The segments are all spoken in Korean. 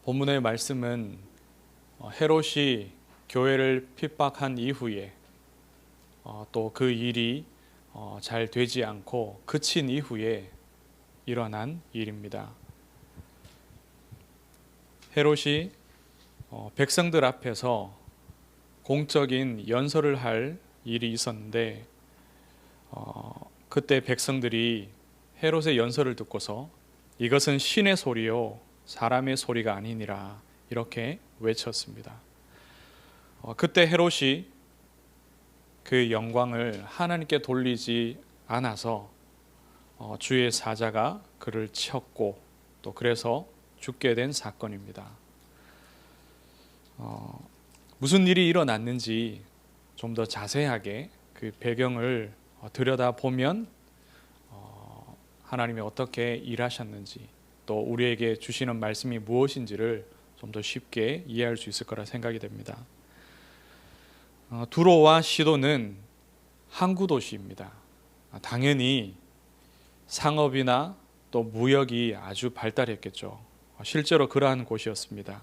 본문의 말씀은 헤롯이 교회를 핍박한 이후에 또 그 일이 잘 되지 않고 그친 이후에 일어난 일입니다. 헤롯이 백성들 앞에서 공적인 연설을 할 일이 있었는데 그때 백성들이 헤롯의 연설을 듣고서 이것은 신의 소리요 사람의 소리가 아니니라 이렇게 외쳤습니다. 그때 헤롯이 그 영광을 하나님께 돌리지 않아서 주의 사자가 그를 쳤고 또 그래서 죽게 된 사건입니다. 무슨 일이 일어났는지 좀 더 자세하게 그 배경을 들여다보면 하나님이 어떻게 일하셨는지 또 우리에게 주시는 말씀이 무엇인지를 좀 더 쉽게 이해할 수 있을 거라 생각이 됩니다. 두로와 시도는 항구 도시입니다. 당연히 상업이나 또 무역이 아주 발달했겠죠. 실제로 그러한 곳이었습니다.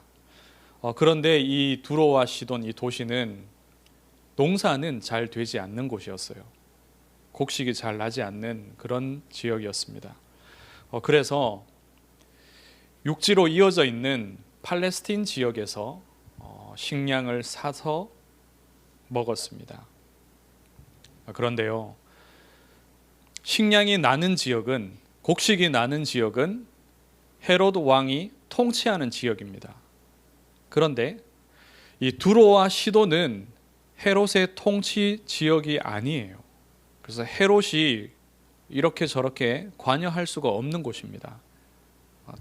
그런데 이 두로와 시돈 이 도시는 농사는 잘 되지 않는 곳이었어요. 곡식이 잘 나지 않는 그런 지역이었습니다. 그래서 육지로 이어져 있는 팔레스틴 지역에서 식량을 사서 먹었습니다. 그런데요, 식량이 나는 지역은, 곡식이 나는 지역은 헤롯 왕이 통치하는 지역입니다. 그런데 이 두로와 시도는 헤롯의 통치 지역이 아니에요. 그래서 헤롯이 이렇게 저렇게 관여할 수가 없는 곳입니다.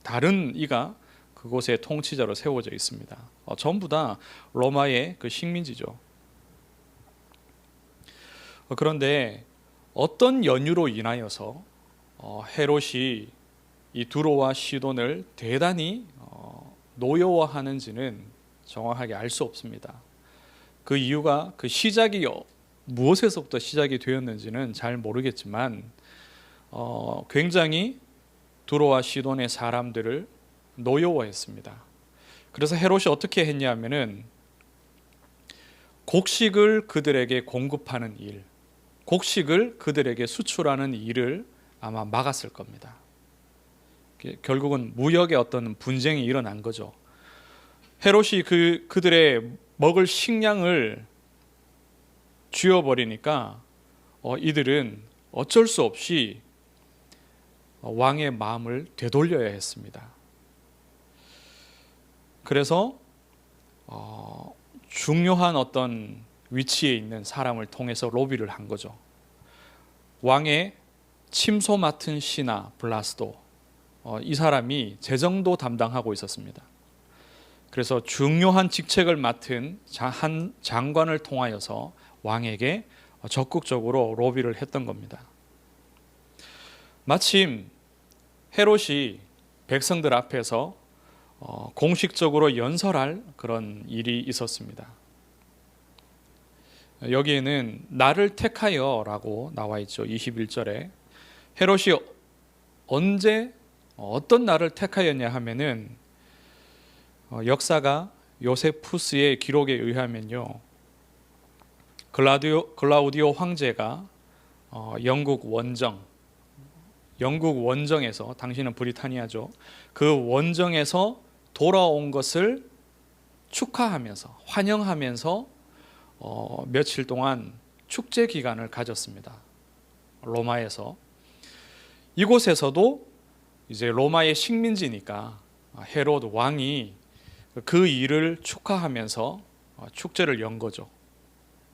다른 이가 그곳의 통치자로 세워져 있습니다. 전부 다 로마의 그 식민지죠. 그런데 어떤 연유로 인하여서 헤롯이 이 두로와 시돈을 대단히 노여워하는지는 정확하게 알 수 없습니다. 그 이유가 그 시작이 무엇에서부터 시작이 되었는지는 잘 모르겠지만 굉장히 두로와 시돈의 사람들을 노여워했습니다. 그래서 헤롯이 어떻게 했냐면은 곡식을 그들에게 공급하는 일, 곡식을 그들에게 수출하는 일을 아마 막았을 겁니다. 결국은 무역의 어떤 분쟁이 일어난 거죠. 헤롯이 그들의 먹을 식량을 쥐어버리니까 이들은 어쩔 수 없이 왕의 마음을 되돌려야 했습니다. 그래서 중요한 어떤 위치에 있는 사람을 통해서 로비를 한 거죠. 왕의 침소 맡은 신하 블라스도, 이 사람이 재정도 담당하고 있었습니다. 그래서 중요한 직책을 맡은 한 장관을 통하여서 왕에게 적극적으로 로비를 했던 겁니다. 마침 헤롯이 백성들 앞에서 공식적으로 연설할 그런 일이 있었습니다. 여기에는 나를 택하여 라고 나와 있죠. 21절에 헤롯이 언제 어떤 나를 택하였냐 하면은 역사가 요세푸스의 기록에 의하면요, 글라우디오 황제가 영국 원정에서, 당시는 브리타니아죠, 그 원정에서 돌아온 것을 축하하면서 환영하면서 며칠 동안 축제 기간을 가졌습니다. 로마에서. 이곳에서도 이제 로마의 식민지니까 헤롯 왕이 그 일을 축하하면서 축제를 연 거죠.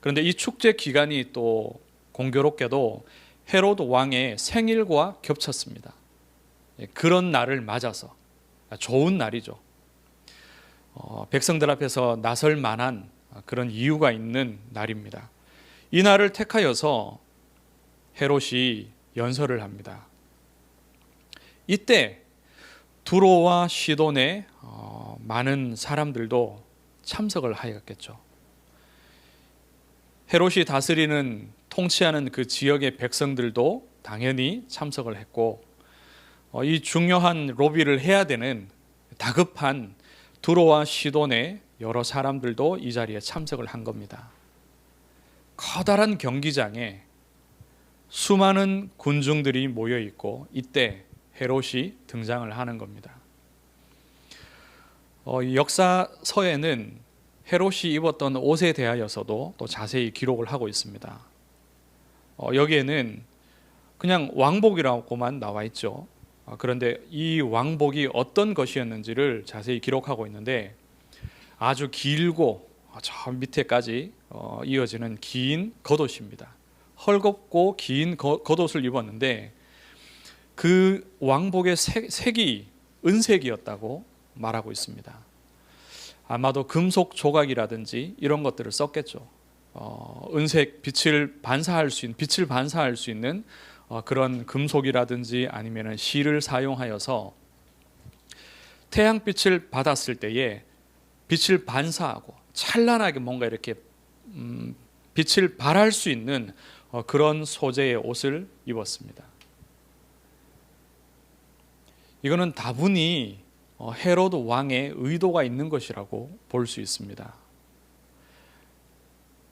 그런데 이 축제 기간이 또 공교롭게도 헤롯 왕의 생일과 겹쳤습니다. 그런 날을 맞아서 좋은 날이죠. 백성들 앞에서 나설 만한 그런 이유가 있는 날입니다. 이 날을 택하여서 헤롯이 연설을 합니다. 이때 두로와 시돈의 많은 사람들도 참석을 하였겠죠. 헤롯이 다스리는 통치하는 그 지역의 백성들도 당연히 참석을 했고, 이 중요한 로비를 해야 되는 다급한 두로와 시돈의 여러 사람들도 이 자리에 참석을 한 겁니다. 커다란 경기장에 수많은 군중들이 모여 있고 이때 헤롯이 등장을 하는 겁니다. 역사서에는 헤롯이 입었던 옷에 대하여서도 또 자세히 기록을 하고 있습니다. 여기에는 그냥 왕복이라고만 나와 있죠. 그런데 이 왕복이 어떤 것이었는지를 자세히 기록하고 있는데 아주 길고 저 밑에까지 이어지는 긴 겉옷입니다. 헐겁고 긴 겉옷을 입었는데 그 왕복의 색이 은색이었다고 말하고 있습니다. 아마도 금속 조각이라든지 이런 것들을 썼겠죠. 은색 빛을 반사할 수 있는 그런 금속이라든지 아니면 실을 사용하여서 태양빛을 받았을 때에 빛을 반사하고 찬란하게 뭔가 이렇게 빛을 발할 수 있는 그런 소재의 옷을 입었습니다. 이거는 다분히 헤로드 왕의 의도가 있는 것이라고 볼 수 있습니다.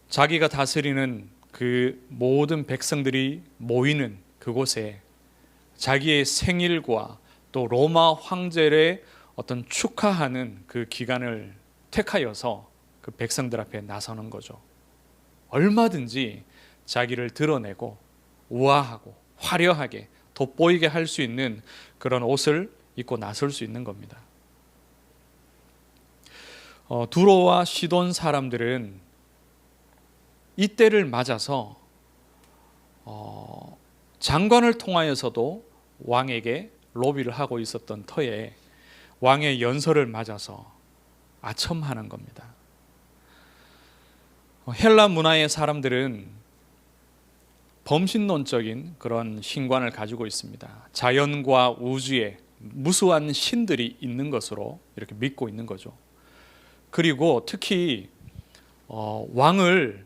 자기가 다스리는 그 모든 백성들이 모이는 그곳에 자기의 생일과 또 로마 황제를 어떤 축하하는 그 기간을 택하여서 그 백성들 앞에 나서는 거죠. 얼마든지 자기를 드러내고 우아하고 화려하게 돋보이게 할 수 있는 그런 옷을 입고 나설 수 있는 겁니다. 두로와 시돈 사람들은 이때를 맞아서 장관을 통하여서도 왕에게 로비를 하고 있었던 터에 왕의 연설을 맞아서 아첨하는 겁니다. 헬라 문화의 사람들은 범신론적인 그런 신관을 가지고 있습니다. 자연과 우주에 무수한 신들이 있는 것으로 이렇게 믿고 있는 거죠. 그리고 특히 왕을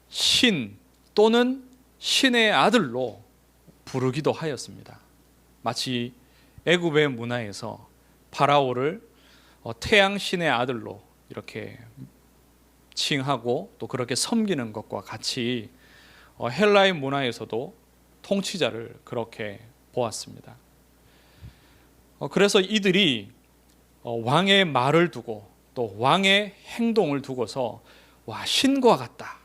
신 또는 신의 아들로 부르기도 하였습니다. 마치 애굽의 문화에서 파라오를 태양신의 아들로 이렇게 칭하고 또 그렇게 섬기는 것과 같이 헬라의 문화에서도 통치자를 그렇게 보았습니다. 그래서 이들이 왕의 말을 두고 또 왕의 행동을 두고서 와, 신과 같다,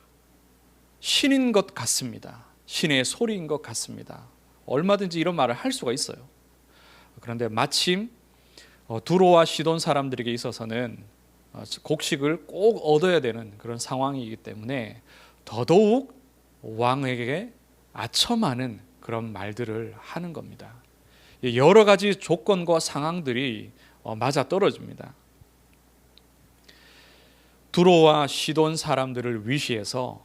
신인 것 같습니다, 신의 소리인 것 같습니다, 얼마든지 이런 말을 할 수가 있어요. 그런데 마침 두로와 시돈 사람들에게 있어서는 곡식을 꼭 얻어야 되는 그런 상황이기 때문에 더더욱 왕에게 아첨하는 그런 말들을 하는 겁니다. 여러 가지 조건과 상황들이 맞아떨어집니다. 두로와 시돈 사람들을 위시해서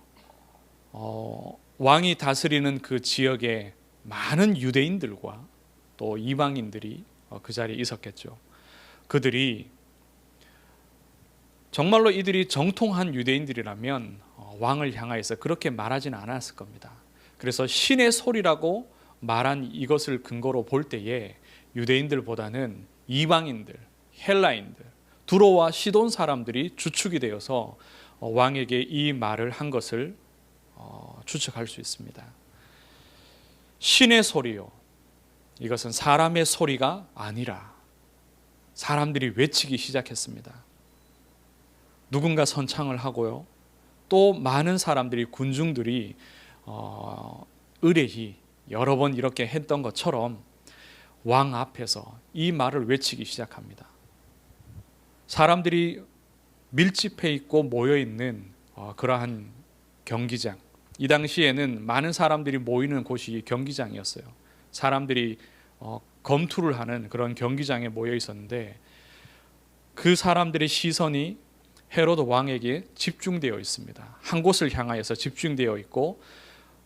왕이 다스리는 그 지역에 많은 유대인들과 또 이방인들이 그 자리에 있었겠죠. 그들이 정말로 이들이 정통한 유대인들이라면 왕을 향하여서 그렇게 말하지는 않았을 겁니다. 그래서 신의 소리라고 말한 이것을 근거로 볼 때에 유대인들보다는 이방인들, 헬라인들, 두로와 시돈 사람들이 주축이 되어서 왕에게 이 말을 한 것을 추측할 수 있습니다. 신의 소리요, 이것은 사람의 소리가 아니라 사람들이 외치기 시작했습니다. 누군가 선창을 하고요, 또 많은 사람들이, 군중들이 의례히 여러 번 이렇게 했던 것처럼 왕 앞에서 이 말을 외치기 시작합니다. 사람들이 밀집해 있고 모여 있는 그러한 경기장, 이 당시에는 많은 사람들이 모이는 곳이 경기장이었어요. 사람들이 검투를 하는 그런 경기장에 모여 있었는데 그 사람들의 시선이 헤로드 왕에게 집중되어 있습니다. 한 곳을 향하여서 집중되어 있고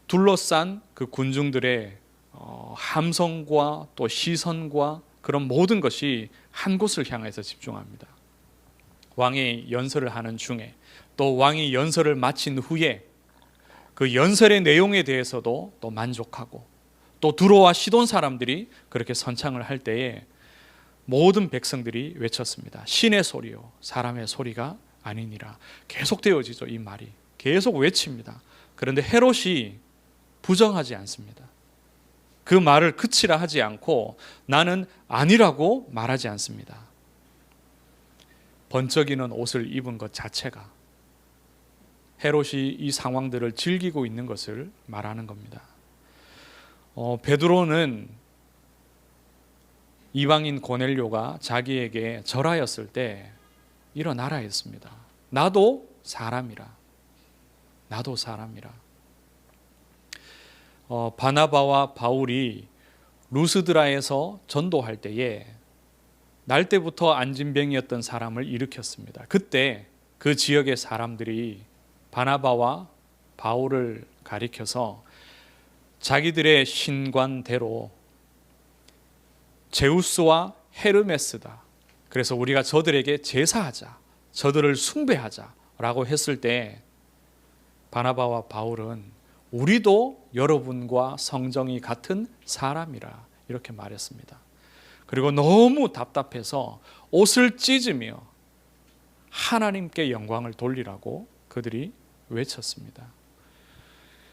둘러싼 그 군중들의 함성과 또 시선과 그런 모든 것이 한 곳을 향해서 집중합니다. 왕이 연설을 하는 중에, 또 왕이 연설을 마친 후에 그 연설의 내용에 대해서도 또 만족하고, 또 두로와 시돈 사람들이 그렇게 선창을 할 때에 모든 백성들이 외쳤습니다. 신의 소리요 사람의 소리가 아니니라. 계속 되어지죠. 이 말이 계속 외칩니다. 그런데 헤롯이 부정하지 않습니다. 그 말을 그치라 하지 않고 나는 아니라고 말하지 않습니다. 번쩍이는 옷을 입은 것 자체가 헤롯이 이 상황들을 즐기고 있는 것을 말하는 겁니다. 베드로는 이방인 고넬료가 자기에게 절하였을 때 일어나라 했습니다. 나도 사람이라. 나도 사람이라. 바나바와 바울이 루스드라에서 전도할 때에 날 때부터 안진병이었던 사람을 일으켰습니다. 그때 그 지역의 사람들이 바나바와 바울을 가리켜서 자기들의 신관대로 제우스와 헤르메스다. 그래서 우리가 저들에게 제사하자. 저들을 숭배하자라고 했을 때 바나바와 바울은 우리도 여러분과 성정이 같은 사람이라 이렇게 말했습니다. 그리고 너무 답답해서 옷을 찢으며 하나님께 영광을 돌리라고 그들이 외쳤습니다.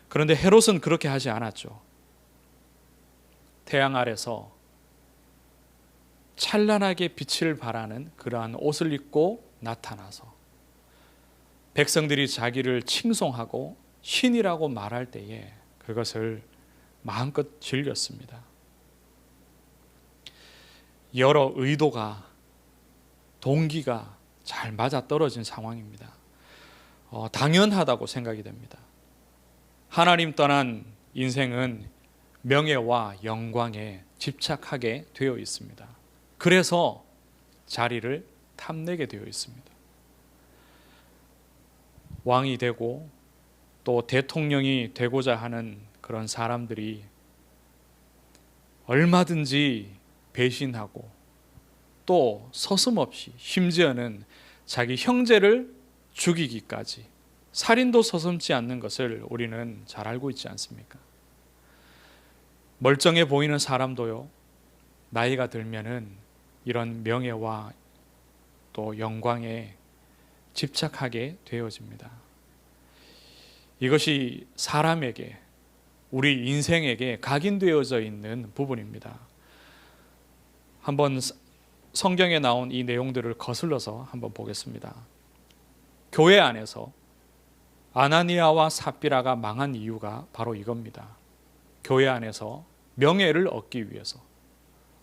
그런데 헤롯은 그렇게 하지 않았죠. 태양 아래서 찬란하게 빛을 발하는 그러한 옷을 입고 나타나서 백성들이 자기를 칭송하고 신이라고 말할 때에 그것을 마음껏 즐겼습니다. 여러 의도가 동기가 잘 맞아떨어진 상황입니다. 당연하다고 생각이 됩니다. 하나님 떠난 인생은 명예와 영광에 집착하게 되어 있습니다. 그래서 자리를 탐내게 되어 있습니다. 왕이 되고 또 대통령이 되고자 하는 그런 사람들이 얼마든지 배신하고 또 서슴없이 심지어는 자기 형제를 죽이기까지 살인도 서슴지 않는 것을 우리는 잘 알고 있지 않습니까? 멀쩡해 보이는 사람도요, 나이가 들면은 이런 명예와 또 영광에 집착하게 되어집니다. 이것이 사람에게, 우리 인생에게 각인되어져 있는 부분입니다. 한번 성경에 나온 이 내용들을 거슬러서 한번 보겠습니다. 교회 안에서 아나니아와 삽비라가 망한 이유가 바로 이겁니다. 교회 안에서 명예를 얻기 위해서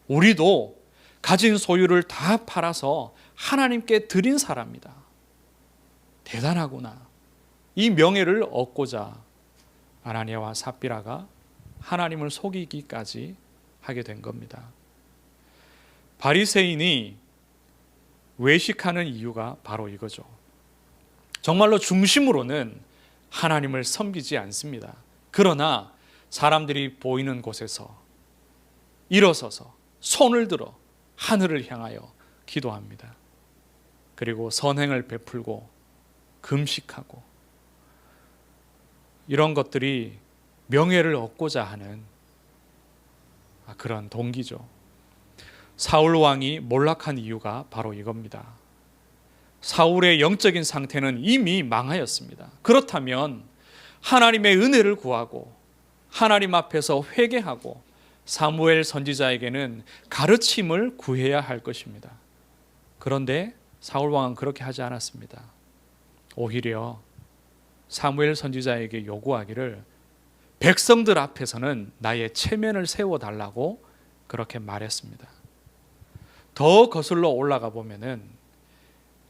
우리도 가진 소유를 다 팔아서 하나님께 드린 사람이다. 대단하구나. 이 명예를 얻고자 아나니아와 삽비라가 하나님을 속이기까지 하게 된 겁니다. 바리새인이 외식하는 이유가 바로 이거죠. 정말로 중심으로는 하나님을 섬기지 않습니다. 그러나 사람들이 보이는 곳에서 일어서서 손을 들어 하늘을 향하여 기도합니다. 그리고 선행을 베풀고 금식하고 이런 것들이 명예를 얻고자 하는 그런 동기죠. 사울 왕이 몰락한 이유가 바로 이겁니다. 사울의 영적인 상태는 이미 망하였습니다. 그렇다면 하나님의 은혜를 구하고 하나님 앞에서 회개하고 사무엘 선지자에게는 가르침을 구해야 할 것입니다. 그런데 사울 왕은 그렇게 하지 않았습니다. 오히려 사무엘 선지자에게 요구하기를 백성들 앞에서는 나의 체면을 세워달라고 그렇게 말했습니다. 더 거슬러 올라가 보면은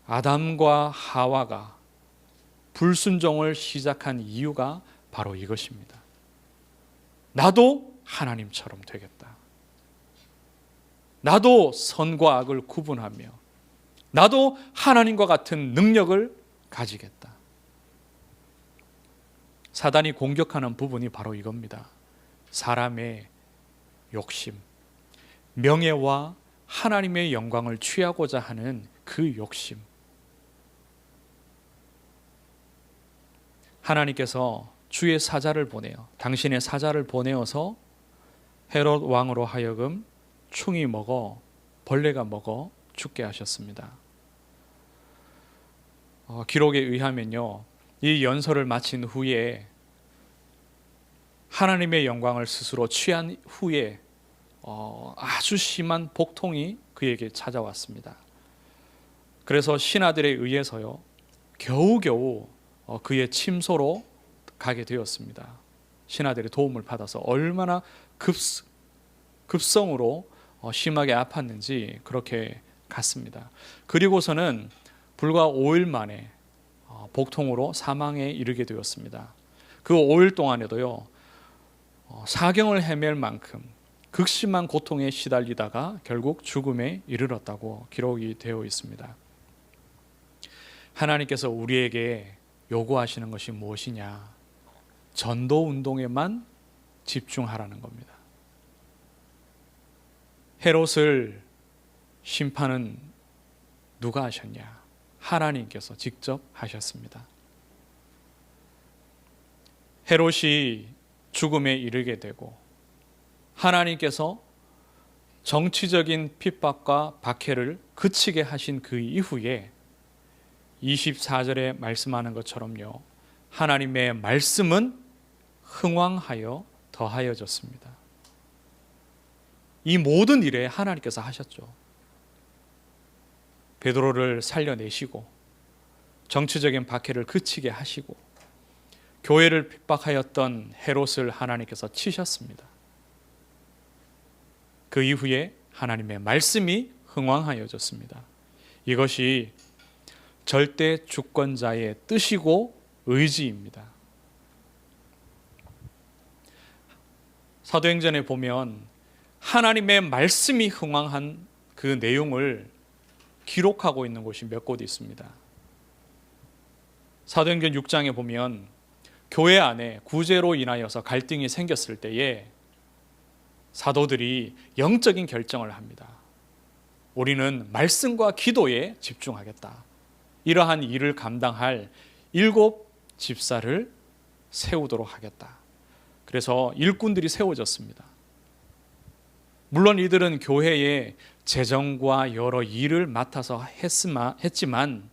아담과 하와가 불순종을 시작한 이유가 바로 이것입니다. 나도 하나님처럼 되겠다. 나도 선과 악을 구분하며 나도 하나님과 같은 능력을 가지겠다. 사단이 공격하는 부분이 바로 이겁니다. 사람의 욕심, 명예와 하나님의 영광을 취하고자 하는 그 욕심. 하나님께서 주의 사자를 보내어 당신의 사자를 보내어서 헤롯 왕으로 하여금 충이 먹어 벌레가 먹어 죽게 하셨습니다. 기록에 의하면요, 이 연설을 마친 후에 하나님의 영광을 스스로 취한 후에 아주 심한 복통이 그에게 찾아왔습니다. 그래서 신하들에 의해서요, 겨우겨우 그의 침소로 가게 되었습니다. 신하들의 도움을 받아서 얼마나 급성으로 심하게 아팠는지 그렇게 갔습니다. 그리고서는 불과 5일 만에 복통으로 사망에 이르게 되었습니다. 그 5일 동안에도요, 사경을 헤맬 만큼 극심한 고통에 시달리다가 결국 죽음에 이르렀다고 기록이 되어 있습니다. 하나님께서 우리에게 요구하시는 것이 무엇이냐? 전도 운동에만 집중하라는 겁니다. 헤롯을 심판은 누가 하셨냐? 하나님께서 직접 하셨습니다. 헤롯이 죽음에 이르게 되고 하나님께서 정치적인 핍박과 박해를 그치게 하신 그 이후에 24절에 말씀하는 것처럼요, 하나님의 말씀은 흥왕하여 더하여졌습니다. 이 모든 일에 하나님께서 하셨죠. 베드로를 살려내시고 정치적인 박해를 그치게 하시고 교회를 핍박하였던 헤롯을 하나님께서 치셨습니다. 그 이후에 하나님의 말씀이 흥왕하여졌습니다. 이것이 절대 주권자의 뜻이고 의지입니다. 사도행전에 보면 하나님의 말씀이 흥왕한 그 내용을 기록하고 있는 곳이 몇 곳 있습니다. 사도행전 6장에 보면 교회 안에 구제로 인하여서 갈등이 생겼을 때에 사도들이 영적인 결정을 합니다. 우리는 말씀과 기도에 집중하겠다. 이러한 일을 감당할 7 집사를 세우도록 하겠다. 그래서 일꾼들이 세워졌습니다. 물론 이들은 교회의 재정과 여러 일을 맡아서 했지만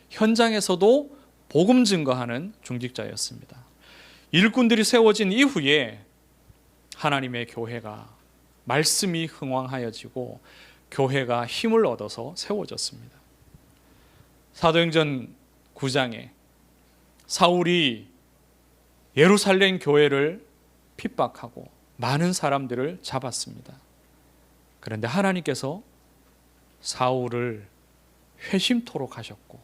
현장에서도 복음 증거하는 중직자였습니다. 일꾼들이 세워진 이후에 하나님의 교회가 말씀이 흥왕하여지고 교회가 힘을 얻어서 세워졌습니다. 사도행전 9장에 사울이 예루살렘 교회를 핍박하고 많은 사람들을 잡았습니다. 그런데 하나님께서 사울을 회심토록 하셨고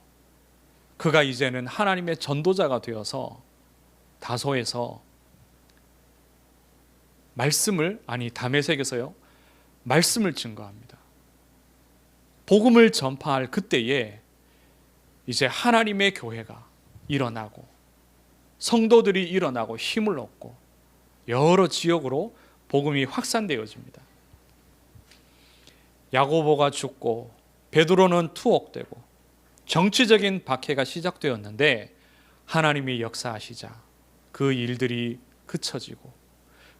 그가 이제는 하나님의 전도자가 되어서 다소에서 다메섹에서요, 말씀을 증거합니다. 복음을 전파할 그때에 이제 하나님의 교회가 일어나고 성도들이 일어나고 힘을 얻고 여러 지역으로 복음이 확산되어집니다. 야고보가 죽고 베드로는 투옥되고 정치적인 박해가 시작되었는데 하나님이 역사하시자 그 일들이 그쳐지고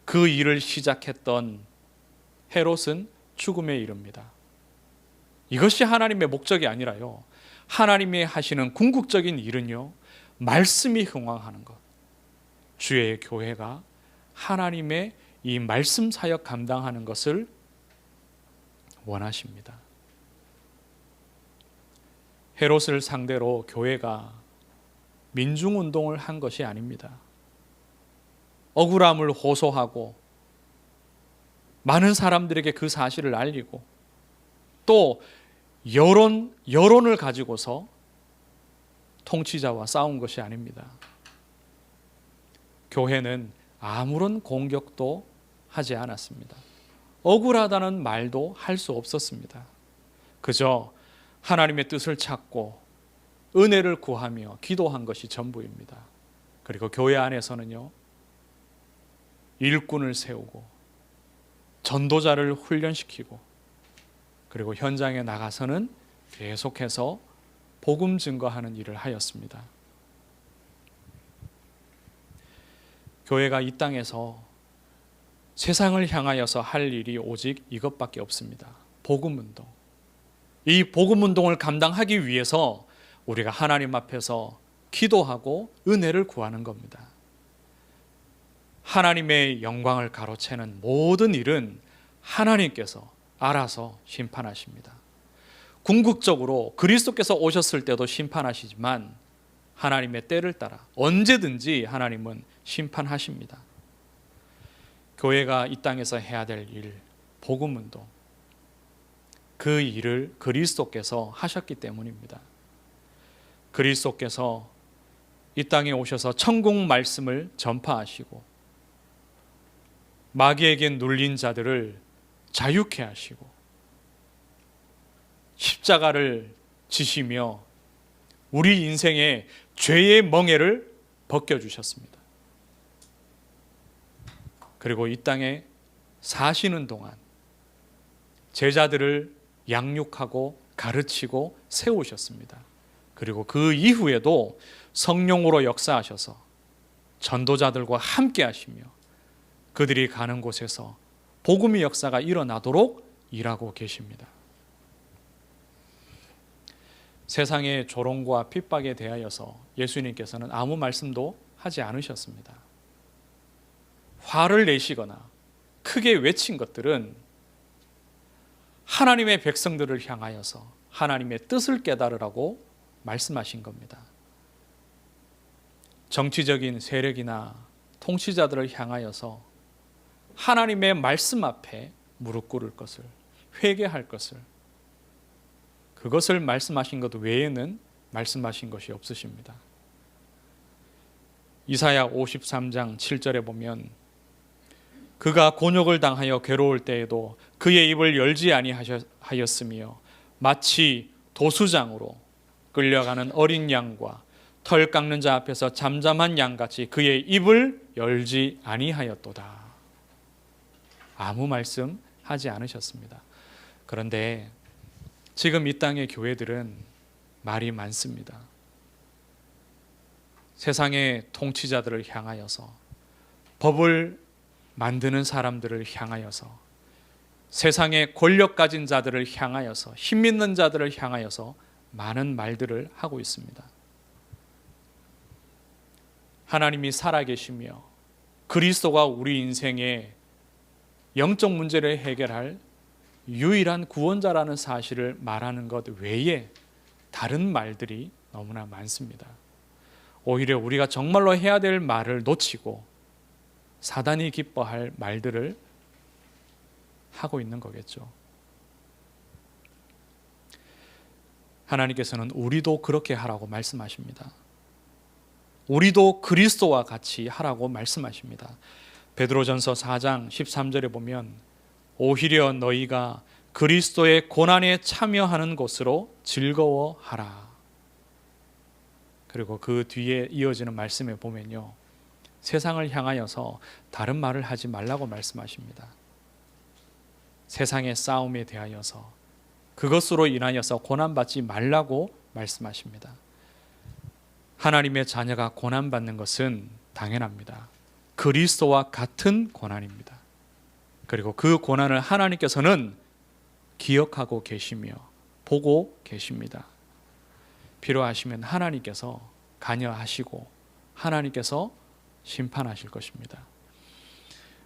그 일을 시작했던 헤롯은 죽음에 이릅니다. 이것이 하나님의 목적이 아니라요, 하나님이 하시는 궁극적인 일은요, 말씀이 흥왕하는 것, 주의 교회가 하나님의 이 말씀 사역 감당하는 것을 원하십니다. 헤롯을 상대로 교회가 민중운동을 한 것이 아닙니다. 억울함을 호소하고 많은 사람들에게 그 사실을 알리고 또 여론을 가지고서 통치자와 싸운 것이 아닙니다. 교회는 아무런 공격도 하지 않았습니다. 억울하다는 말도 할 수 없었습니다. 그저 하나님의 뜻을 찾고 은혜를 구하며 기도한 것이 전부입니다. 그리고 교회 안에서는요, 일꾼을 세우고 전도자를 훈련시키고 그리고 현장에 나가서는 계속해서 복음 증거하는 일을 하였습니다. 교회가 이 땅에서 세상을 향하여서 할 일이 오직 이것밖에 없습니다. 복음 운동, 이 복음 운동을 감당하기 위해서 우리가 하나님 앞에서 기도하고 은혜를 구하는 겁니다. 하나님의 영광을 가로채는 모든 일은 하나님께서 알아서 심판하십니다. 궁극적으로 그리스도께서 오셨을 때도 심판하시지만 하나님의 때를 따라 언제든지 하나님은 심판하십니다. 교회가 이 땅에서 해야 될 일, 복음 운동, 그 일을 그리스도께서 하셨기 때문입니다. 그리스도께서 이 땅에 오셔서 천국 말씀을 전파하시고 마귀에게 눌린 자들을 자유케 하시고 십자가를 지시며 우리 인생의 죄의 멍에를 벗겨주셨습니다. 그리고 이 땅에 사시는 동안 제자들을 양육하고 가르치고 세우셨습니다. 그리고 그 이후에도 성령으로 역사하셔서 전도자들과 함께 하시며 그들이 가는 곳에서 복음의 역사가 일어나도록 일하고 계십니다. 세상의 조롱과 핍박에 대하여서 예수님께서는 아무 말씀도 하지 않으셨습니다. 화를 내시거나 크게 외친 것들은 하나님의 백성들을 향하여서 하나님의 뜻을 깨달으라고 말씀하신 겁니다. 정치적인 세력이나 통치자들을 향하여서 하나님의 말씀 앞에 무릎 꿇을 것을, 회개할 것을, 그것을 말씀하신 것 외에는 말씀하신 것이 없으십니다. 이사야 53장 7절에 보면 그가 곤욕을 당하여 괴로울 때에도 그의 입을 열지 아니하였으며 마치 도수장으로 끌려가는 어린 양과 털 깎는 자 앞에서 잠잠한 양같이 그의 입을 열지 아니하였도다. 아무 말씀 하지 않으셨습니다. 그런데 지금 이 땅의 교회들은 말이 많습니다. 세상의 통치자들을 향하여서, 법을 만드는 사람들을 향하여서, 세상의 권력 가진 자들을 향하여서, 힘 있는 자들을 향하여서 많은 말들을 하고 있습니다. 하나님이 살아계시며 그리스도가 우리 인생의 영적 문제를 해결할 유일한 구원자라는 사실을 말하는 것 외에 다른 말들이 너무나 많습니다. 오히려 우리가 정말로 해야 될 말을 놓치고 사단이 기뻐할 말들을 하고 있는 거겠죠. 하나님께서는 우리도 그렇게 하라고 말씀하십니다. 우리도 그리스도와 같이 하라고 말씀하십니다. 베드로전서 4장 13절에 보면 오히려 너희가 그리스도의 고난에 참여하는 것으로 즐거워하라. 그리고 그 뒤에 이어지는 말씀에 보면요, 세상을 향하여서 다른 말을 하지 말라고 말씀하십니다. 세상의 싸움에 대하여서 그것으로 인하여서 고난받지 말라고 말씀하십니다. 하나님의 자녀가 고난받는 것은 당연합니다. 그리스도와 같은 고난입니다. 그리고 그 고난을 하나님께서는 기억하고 계시며 보고 계십니다. 필요하시면 하나님께서 관여하시고 하나님께서 심판하실 것입니다.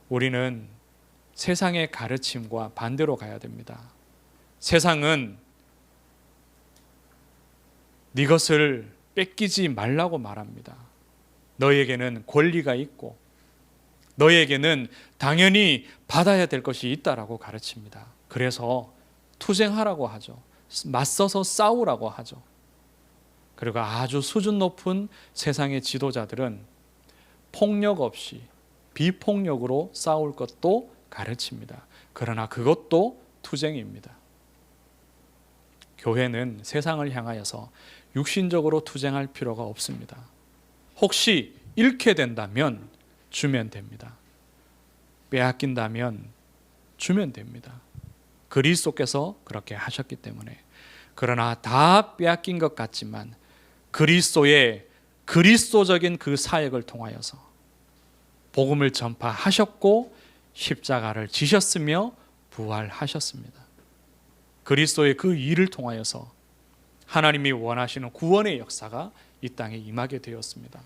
우리는 세상의 가르침과 반대로 가야 됩니다. 세상은 네 것을 뺏기지 말라고 말합니다. 너에게는 권리가 있고 너에게는 당연히 받아야 될 것이 있다라고 가르칩니다. 그래서 투쟁하라고 하죠. 맞서서 싸우라고 하죠. 그리고 아주 수준 높은 세상의 지도자들은 폭력 없이 비폭력으로 싸울 것도 가르칩니다. 그러나 그것도 투쟁입니다. 교회는 세상을 향하여서 육신적으로 투쟁할 필요가 없습니다. 혹시 잃게 된다면 주면 됩니다. 빼앗긴다면 주면 됩니다. 그리스도께서 그렇게 하셨기 때문에. 그러나 다 빼앗긴 것 같지만 그리스도의 그리스도적인 그 사역을 통하여서 복음을 전파하셨고 십자가를 지셨으며 부활하셨습니다. 그리스도의 그 일을 통하여서 하나님이 원하시는 구원의 역사가 이 땅에 임하게 되었습니다.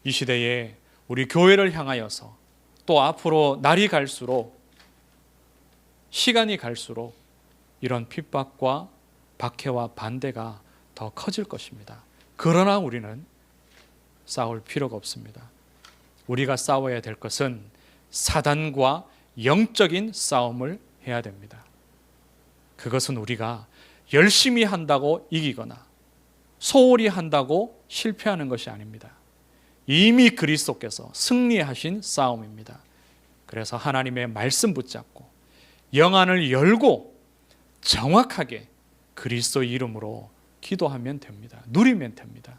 이 시대에 우리 교회를 향하여서 또 앞으로 날이 갈수록 시간이 갈수록 이런 핍박과 박해와 반대가 더 커질 것입니다. 그러나 우리는 싸울 필요가 없습니다. 우리가 싸워야 될 것은 사단과 영적인 싸움을 해야 됩니다. 그것은 우리가 열심히 한다고 이기거나 소홀히 한다고 실패하는 것이 아닙니다. 이미 그리스도께서 승리하신 싸움입니다. 그래서 하나님의 말씀 붙잡고 영안을 열고 정확하게 그리스도 이름으로 기도하면 됩니다. 누리면 됩니다.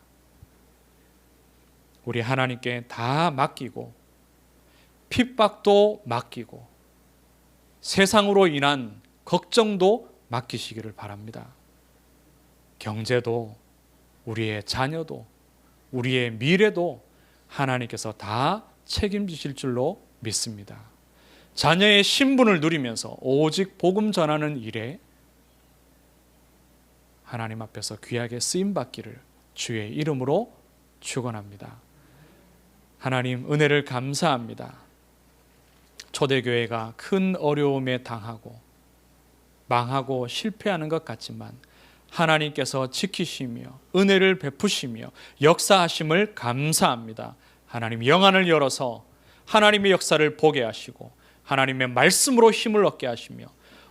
우리 하나님께 다 맡기고 핍박도 맡기고 세상으로 인한 걱정도 맡기시기를 바랍니다. 경제도 우리의 자녀도 우리의 미래도 하나님께서 다 책임지실 줄로 믿습니다. 자녀의 신분을 누리면서 오직 복음 전하는 일에 하나님 앞에서 귀하게 쓰임받기를 주의 이름으로 축원합니다. 하나님 은혜를 감사합니다. 초대교회가 큰 어려움에 당하고 망하고 실패하는 것 같지만 하나님께서 지키시며 은혜를 베푸시며 역사하심을 감사합니다. 하나님 영안을 열어서 하나님의 역사를 보게 하시고 하나님의 말씀으로 힘을 얻게 하시며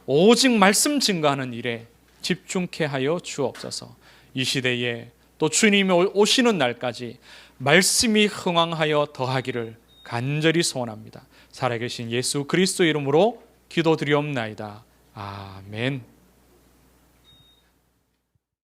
오직 말씀 증거하는 일에 집중케 하여 주옵소서. 이 시대에 또 주님이 오시는 날까지 말씀이 흥왕하여 더하기를 간절히 소원합니다. 살아계신 예수 그리스도 이름으로 기도드리옵나이다. 아멘.